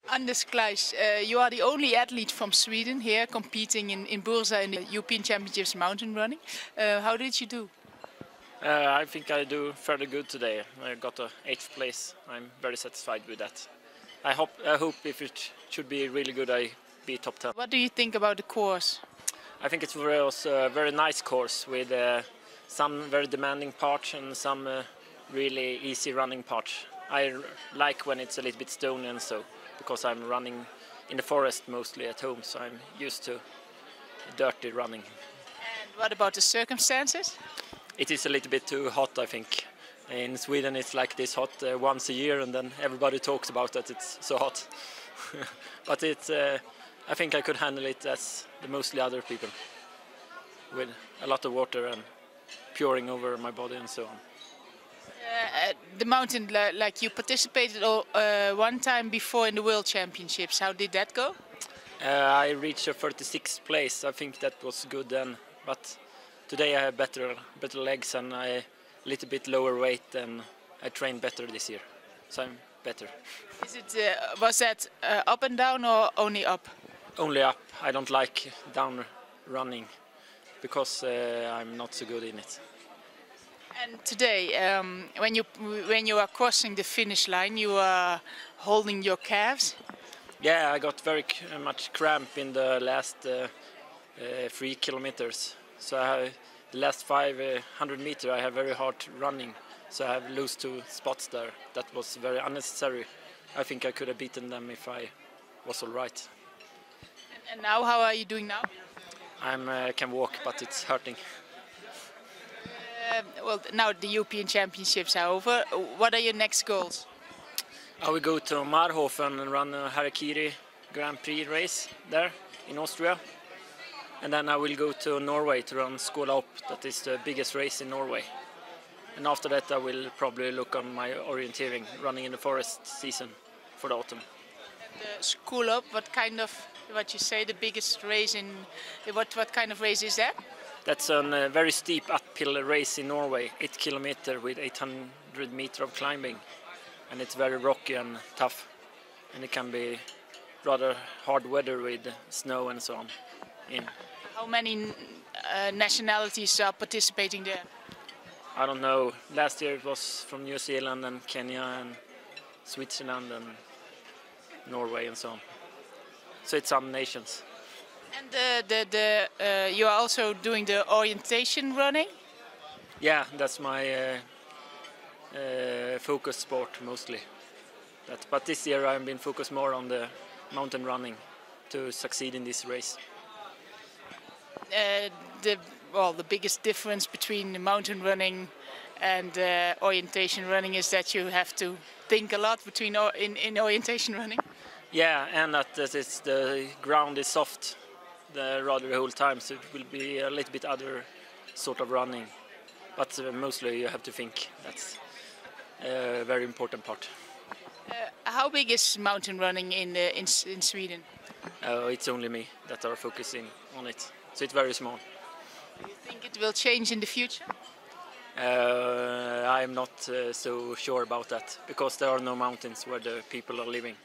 Anders Kleist, you are the only athlete from Sweden here competing in Bursa in the European Championships mountain running. How did you do? I think I do fairly good today. I got a 8th place. I'm very satisfied with that. I hope if it should be really good, I be top 10. What do you think about the course? I think it was a very nice course with some very demanding parts and some really easy running parts. I like when it's a little bit stony and so, because I'm running in the forest mostly at home, so I'm used to dirty running. And what about the circumstances? It is a little bit too hot, I think. In Sweden it's like this hot once a year, and then everybody talks about that it's so hot. But I think I could handle it as the mostly other people, with a lot of water and pouring over my body and so on. The mountain, like you participated one time before in the World Championships. How did that go? I reached a 36th place. I think that was good then, but today I have better legs and a little bit lower weight, and I trained better this year, so I'm better. Was that up and down or only up? Only up. I don't like down running because I'm not so good in it. And today, when you are crossing the finish line, you are holding your calves. Yeah, I got very much cramp in the last 3 kilometers. So the last 500 meters I have very hard running. So I have lost 2 spots there. That was very unnecessary. I think I could have beaten them if I was all right. And now, how are you doing now? I can walk, but it's hurting. Well, now the European Championships are over. What are your next goals? I will go to Marhofen and run a Harakiri Grand Prix race there in Austria. And then I will go to Norway to run Skåla Opp, that is the biggest race in Norway. And after that I will probably look on my orienteering, running in the forest season for the autumn. And the Skåla Opp, what you say, the biggest race in, what kind of race is that? That's a very steep uphill race in Norway, 8 kilometers with 800 meters of climbing. And it's very rocky and tough. And it can be rather hard weather with snow and so on. How many nationalities are participating there? I don't know. Last year it was from New Zealand and Kenya and Switzerland and Norway and so on. So it's some nations. And you are also doing the orientation running? Yeah, that's my focus sport mostly. But this year I've been focused more on the mountain running to succeed in this race. The biggest difference between the mountain running and orientation running is that you have to think a lot in orientation running. Yeah, and that the ground is soft rather the whole time, so it will be a little bit other sort of running. But mostly you have to think. That's a very important part. How big is mountain running in Sweden? It's only me that are focusing on it, so it's very small. Do you think it will change in the future? I'm not so sure about that, because there are no mountains where the people are living.